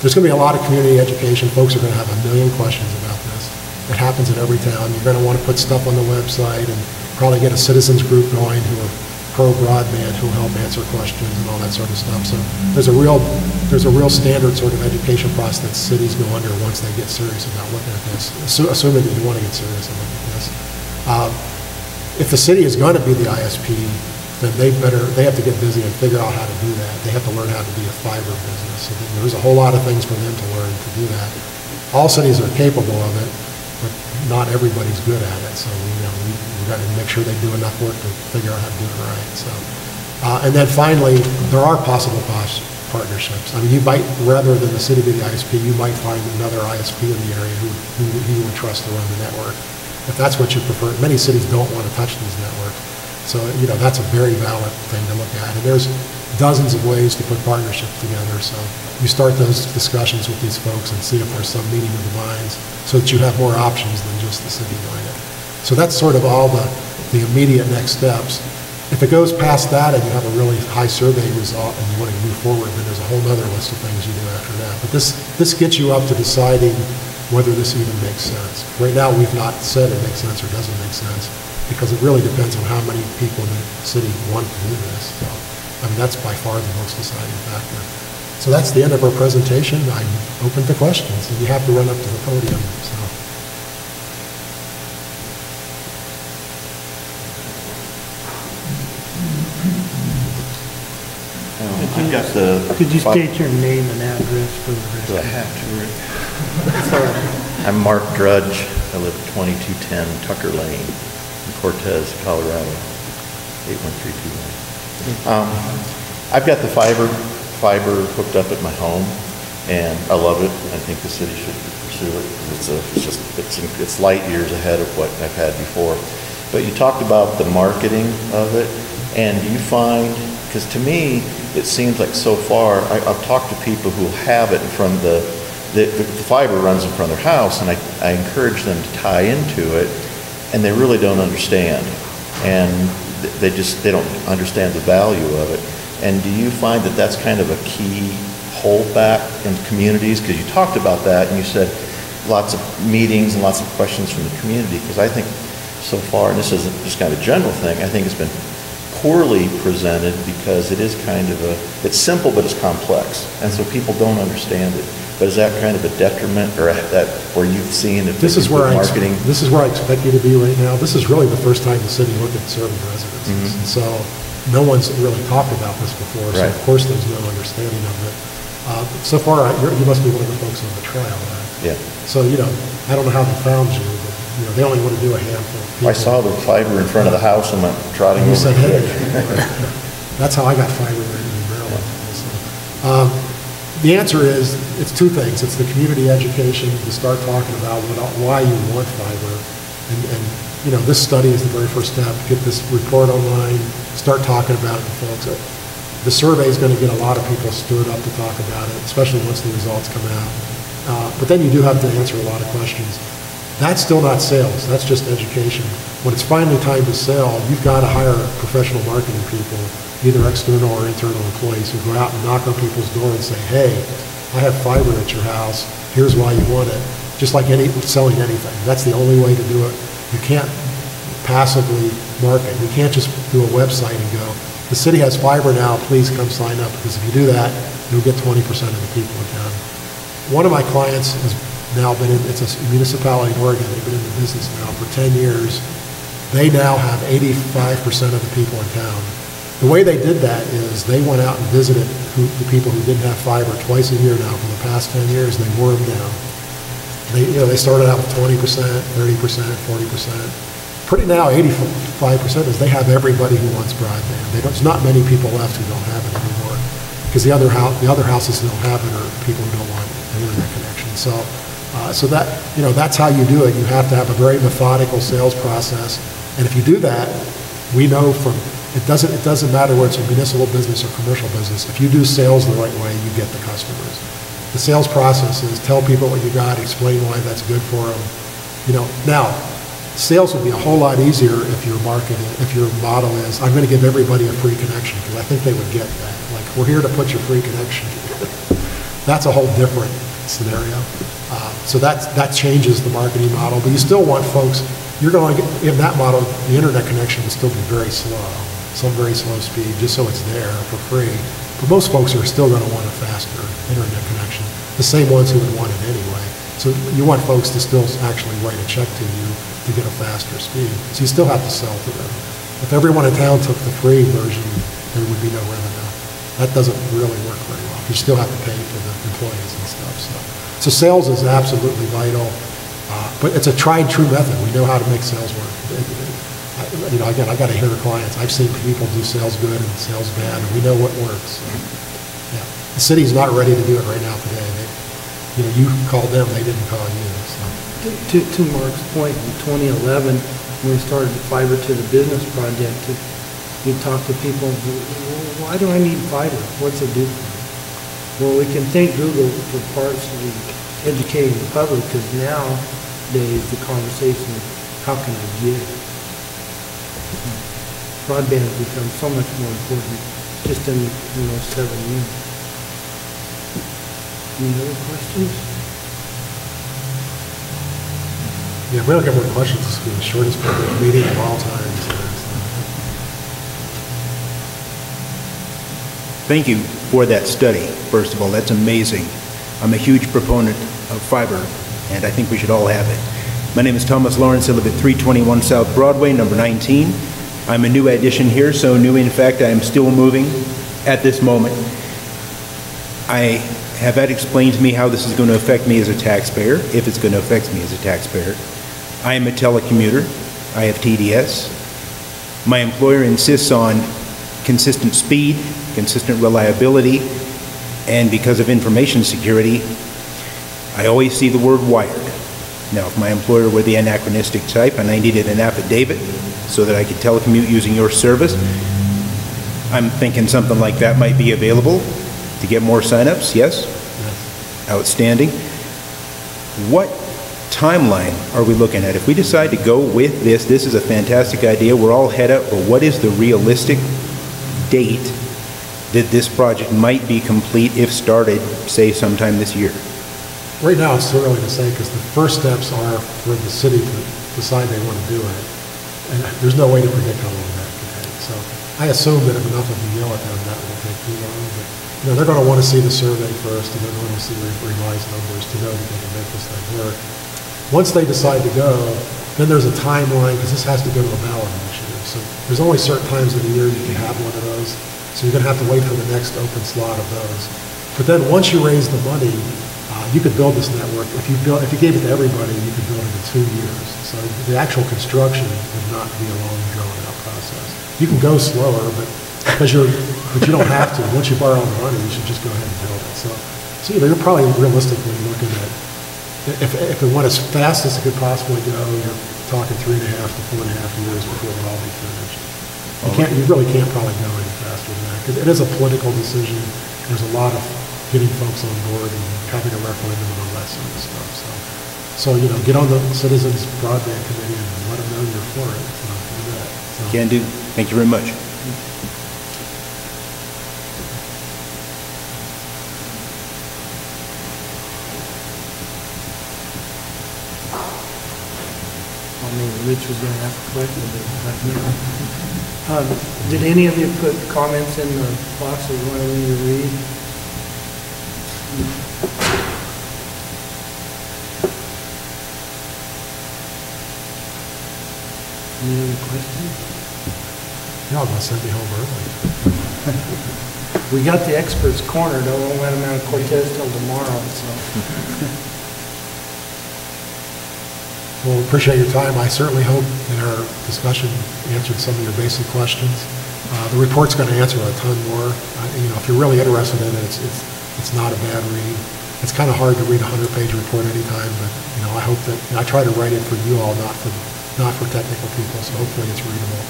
There's going to be a lot of community education. Folks are going to have a million questions about this. It happens in every town. You're going to want to put stuff on the website and probably get a citizens group going who are pro-broadband, who will help answer questions and all that sort of stuff. So there's a real standard sort of education process that cities go under once they get serious about looking at this, assuming that you want to get serious and look at this. If the city is going to be the ISP, then they have to get busy and figure out how to do that. They have to learn how to be a fiber business. So there's a whole lot of things for them to learn to do that. All cities are capable of it, but not everybody's good at it. So we've got to make sure they do enough work to figure out how to do it right. So, and then finally, there are possible partnerships. I mean, you might, rather than the city be the ISP, you might find another ISP in the area who you would trust to run the network. If that's what you prefer, many cities don't want to touch these networks. So, that's a very valid thing to look at. And there's dozens of ways to put partnerships together. So you start those discussions with these folks and see if there's some meeting of the minds so that you have more options than just the city doing it. So that's sort of all the immediate next steps. If it goes past that and you have a really high survey result and you want to move forward, then there's a whole other list of things you do after that. But this gets you up to deciding whether this even makes sense. Right now, we've not said it makes sense or doesn't make sense, because it really depends on how many people in the city want to do this. So, I mean, that's by far the most deciding factor. So that's the end of our presentation. I'm open to questions, and you have to run up to the podium. So. Could you state your name and address for the rest? Do I have to, Rick? I'm Mark Drudge. I live at 2210 Tucker Lane in Cortez, Colorado, 81321. I've got the fiber hooked up at my home, and I love it. I think the city should pursue it. It's light years ahead of what I've had before. But you talked about the marketing of it, and do you find, because to me, it seems like so far, I've talked to people who have it in front of the fiber runs in front of their house, and I encourage them to tie into it, and they really don't understand. And they don't understand the value of it. And do you find that that's kind of a key holdback in communities? Because you talked about that, and you said lots of meetings and lots of questions from the community, because I think so far, and this isn't just kind of a general thing, I think it's been poorly presented because it is kind of it's simple, but it's complex, and so people don't understand it. But is that kind of a detriment, or that where you've seen if this is where marketing? This is where I expect you to be right now. This is really the first time the city looked at serving residences, and so no one's really talked about this before. So of course there's no understanding of it. So far, you must be one of the folks on the trial, right? Yeah. So I don't know how they found you, but they only want to do a handful of people. I saw the fiber in front of the house and went trotting over. You said, hey. That's how I got fiber in Maryland. So, the answer is, it's two things. It's the community education to start talking about why you want fiber. And this study is the very first step. Get this report online, start talking about it to folks. The survey is going to get a lot of people stood up to talk about it, especially once the results come out. But then you do have to answer a lot of questions. That's still not sales. That's just education. When it's finally time to sell, you've got to hire professional marketing people, either external or internal employees, who go out and knock on people's door and say, hey, I have fiber at your house. Here's why you want it. Just like selling anything. That's the only way to do it. You can't passively market. You can't just do a website and go, the city has fiber now, please come sign up. Because if you do that, you'll get 20% of the people in town. One of my clients has now been it's a municipality in Oregon. They've been in the business now for 10 years. They now have 85% of the people in town. The way they did that is they went out and visited the people who didn't have fiber twice a year now for the past 10 years. They wore them down. They started out with 20%, 30%, 40%. Pretty now 85% is they have everybody who wants broadband. There's not many people left who don't have it anymore, because the other houses that don't have it are people who don't want an internet connection. So that that's how you do it. You have to have a very methodical sales process, and if you do that, we know from it doesn't matter whether it's a municipal business or commercial business. If you do sales the right way, you get the customers. The sales process is tell people what you got, explain why that's good for them. Now, sales would be a whole lot easier if your model is, I'm going to give everybody a free connection, because I think they would get that. Like, we're here to put your free connection. That's a whole different scenario. So that changes the marketing model, but you still want folks, you're going to get, in that model, the internet connection will still be very slow, some very slow speed, just so it's there for free. But most folks are still going to want a faster internet connection, the same ones who would want it anyway. So you want folks to still actually write a check to you to get a faster speed. So you still have to sell to them. If everyone in town took the free version, there would be no revenue. That doesn't really work very well. You still have to pay for the employees and stuff. So sales is absolutely vital, but it's a tried true method. We know how to make sales work. Again, I got to hear the clients. I've seen people do sales good and sales bad, and we know what works. So, yeah. The city's not ready to do it right now today. You called them, they didn't call you. So. To Mark's point, in 2011, when we started the Fiber to the Business project, you talk to people, why do I need fiber? What's it do for me? Well, we can thank Google for partially educating the public, because nowadays the conversation is, how can I get it? Broadband has become so much more important just in those 7 years. Any other questions? Yeah, if we don't get more questions, this will be the shortest public meeting of all time. Thank you for that study, first of all. That's amazing. I'm a huge proponent of fiber, and I think we should all have it. My name is Thomas Lawrence. I live at 321 South Broadway, number 19. I'm a new addition here, so new in fact I am still moving at this moment. I have had explained to me how this is going to affect me as a taxpayer, if it's going to affect me as a taxpayer. I am a telecommuter. I have TDS. My employer insists on consistent speed, consistent reliability, and because of information security, I always see the word wired. Now, if my employer were the anachronistic type and I needed an affidavit so that I could telecommute using your service, I'm thinking something like that might be available to get more signups, yes? Yes. Outstanding. What timeline are we looking at? If we decide to go with this is a fantastic idea. We're all head up, but what is the realistic date that this project might be complete if started, say, sometime this year? Right now, it's too early to say, because the first steps are for the city to decide they want to do it. And there's no way to predict how long that can take. So I assume that if enough of you yell at them, that won't take too long. But they're going to want to see the survey first, and they're going to see revised numbers to know that they can make this thing work. Once they decide to go, then there's a timeline, because this has to go to a ballot initiative. So there's only certain times of the year you can have one of those. So you're going to have to wait for the next open slot of those. But then once you raise the money, you could build this network. If you gave it to everybody, you could build it in 2 years. So the actual construction would not be a long, drawn-out process. You can go slower, but you don't have to. Once you borrow the money, you should just go ahead and build it. So you're probably realistically looking at, if it went as fast as it could possibly go, you're talking 3.5 to 4.5 years before it'll all be finished. You really can't probably go any faster than that, because it is a political decision. There's a lot of getting folks on board and having a referendum and all that sort of stuff. So get on the Citizens Broadband Committee and let them know you're for it. Do that. Can do. Thank you very much. Rich was going to ask a question, but did any of you put comments in the box that you wanted me to read? Any other questions? Y'all gonna send me home early. We got the experts cornered. I won't let them out of Cortez till tomorrow. So. Well, appreciate your time. I certainly hope that our discussion answered some of your basic questions. The report's going to answer a ton more. If you're really interested in it, it's not a bad read. It's kind of hard to read a 100-page report anytime, but I hope that I try to write it for you all, not for technical people. So hopefully it's readable.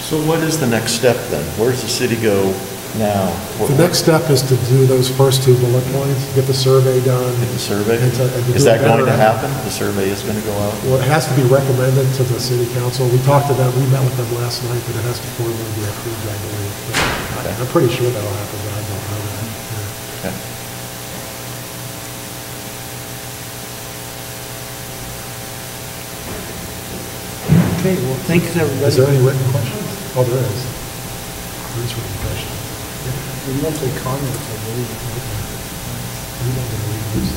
So what is the next step then? Where does the city go Now, The next step is to do those first 2 bullet points, get the survey done. get the survey, and to is do that a going to better- happen? The survey is going to go out? Well, it has to be recommended to the city council. We talked to them, we met with them last night, but it has to formally be approved, I believe. But I'm pretty sure that'll happen, but I don't know that. Yeah. Okay. Okay, well, thanks, everybody. Is there any written questions? Oh, there is. There is written questions. There's mostly comments, I believe. We don't have to read those.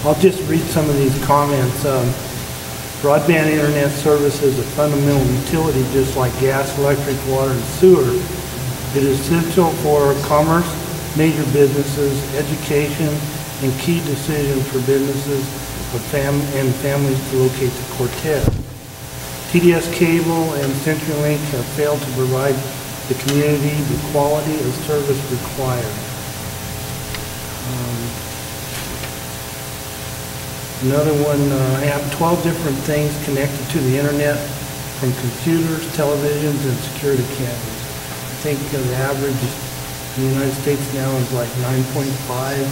I'll just read some of these comments. Broadband internet service is a fundamental utility just like gas, electric, water, and sewer. It is essential for commerce, major businesses, education, and key decisions for businesses and families to locate to Cortez. TDS Cable and CenturyLink have failed to provide the community the quality of service required. Another one, I have 12 different things connected to the internet, from computers, televisions, and security cameras. I think the average in the United States now is like 9.5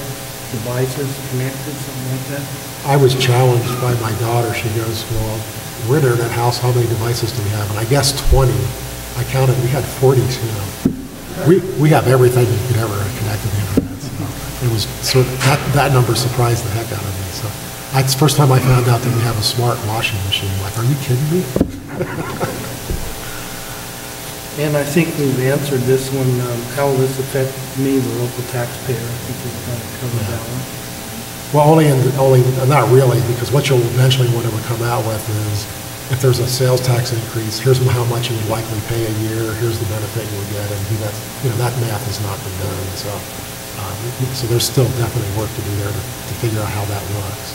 devices connected, something like that. I was challenged by my daughter. She goes, well, we're an internet house, how many devices do we have? And I guess 20. I counted, we had 42. We have everything you could ever connect to the internet. So it was sort of, that number surprised the heck out of me. So that's the first time I found out that we have a smart washing machine. Like, are you kidding me? And I think we've answered this one, how will this affect me, the local taxpayer? I think we've kind of covered that one. Well, not really, because what you'll eventually want to come out with is, if there's a sales tax increase, here's how much you would likely pay a year, here's the benefit you would get, and that math has not been done. So there's still definitely work to do there to figure out how that works.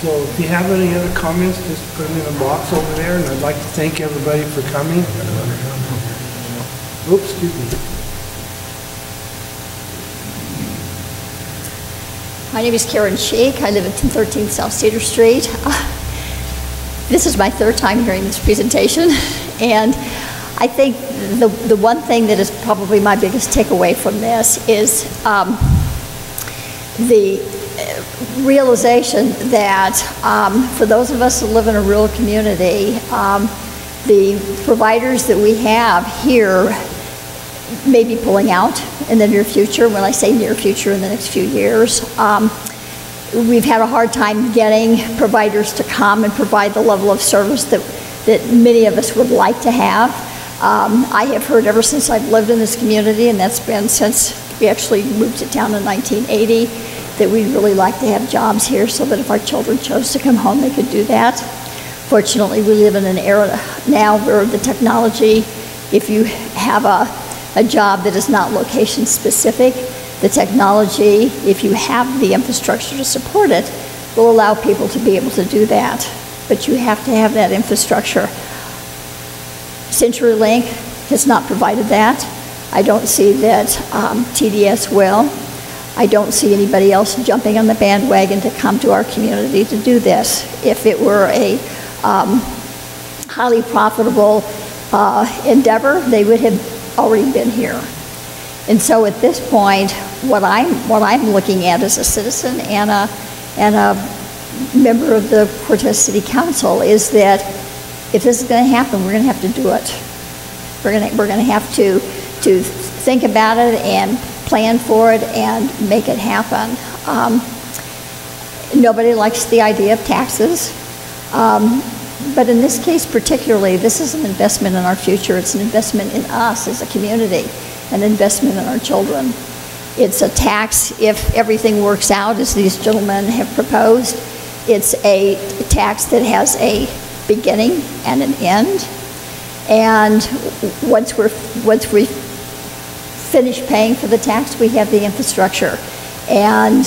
So if you have any other comments, just put them in a box over there, and I'd like to thank everybody for coming. Oops, excuse me. My name is Karen Sheik. I live at 1013 South Cedar Street. This is my 3rd time hearing this presentation, and I think the one thing that is probably my biggest takeaway from this is the realization that for those of us who live in a rural community, the providers that we have here may be pulling out in the near future. When I say near future, in the next few years. We've had a hard time getting providers to come and provide the level of service that many of us would like to have. I have heard ever since I've lived in this community, and that's been since we actually moved to town in 1980, that we'd really like to have jobs here so that if our children chose to come home, they could do that. Fortunately, we live in an era now where the technology, if you have a job that is not location specific, the technology, if you have the infrastructure to support it, will allow people to be able to do that. But you have to have that infrastructure. CenturyLink has not provided that. I don't see that TDS will. I don't see anybody else jumping on the bandwagon to come to our community to do this. If it were a highly profitable endeavor, they would have already been here. And so at this point, what I'm looking at as a citizen and a member of the Cortez City Council is that if this is going to happen, we're going to have to do it. We're going to have to think about it and plan for it and make it happen. Nobody likes the idea of taxes, but in this case particularly, this is an investment in our future. It's an investment in us as a community, an investment in our children. It's a tax if everything works out as these gentlemen have proposed. It's a tax that has a beginning and an end. And once we finish paying for the tax, we have the infrastructure. And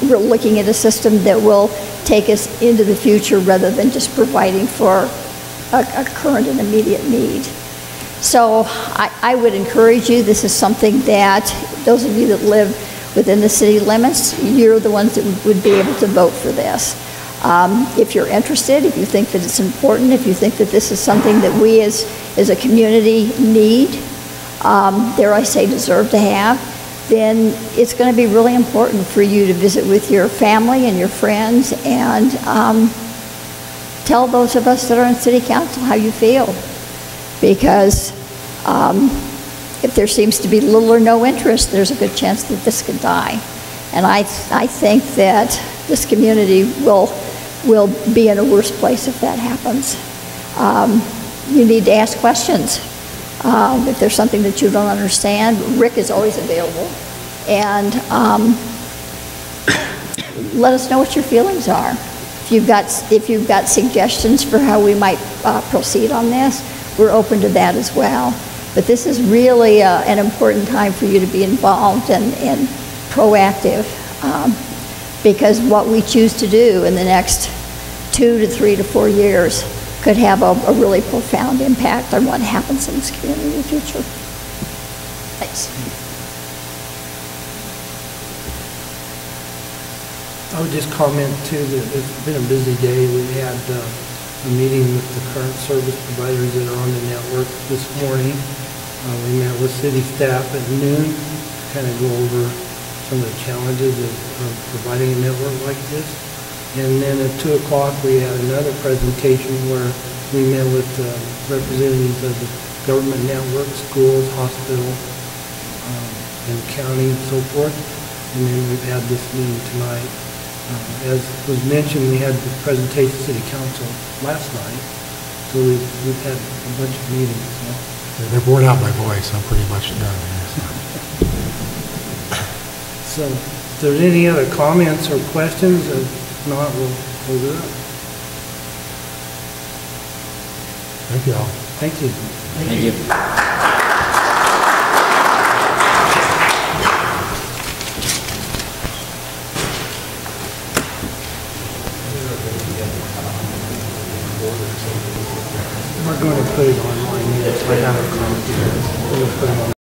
we're looking at a system that will take us into the future rather than just providing for a current and immediate need. So I would encourage you, this is something that those of you that live within the city limits, you're the ones that would be able to vote for this. If you're interested, if you think that it's important, if you think that this is something that we as a community need, dare I say deserve to have, then it's going to be really important for you to visit with your family and your friends and tell those of us that are in city council how you feel. Because if there seems to be little or no interest, there's a good chance that this could die. And I think that this community will be in a worse place if that happens. You need to ask questions. If there's something that you don't understand, Rick is always available. And let us know what your feelings are. If you've got suggestions for how we might proceed on this, we're open to that as well. But this is really an important time for you to be involved and proactive, because what we choose to do in the next 2 to 3 to 4 years could have a really profound impact on what happens in this community in the future. Thanks. I would just comment too that it's been a busy day. We had a meeting with the current service providers that are on the network this morning. We met with city staff at noon to kind of go over some of the challenges of providing a network like this. And then at 2 o'clock we had another presentation where we met with representatives of the government network, schools, hospital, and county and so forth. And then we've had this meeting tonight. As was mentioned, we had the presentation to City Council last night, so we've had a bunch of meetings. Yeah, they're worn out my voice. I'm pretty much done here. So if there's any other comments or questions, if not, we'll hold it up. Thank you all. Thank you. Thank you. We're going to put it online. Yes, I have a comment. We're going to put it on.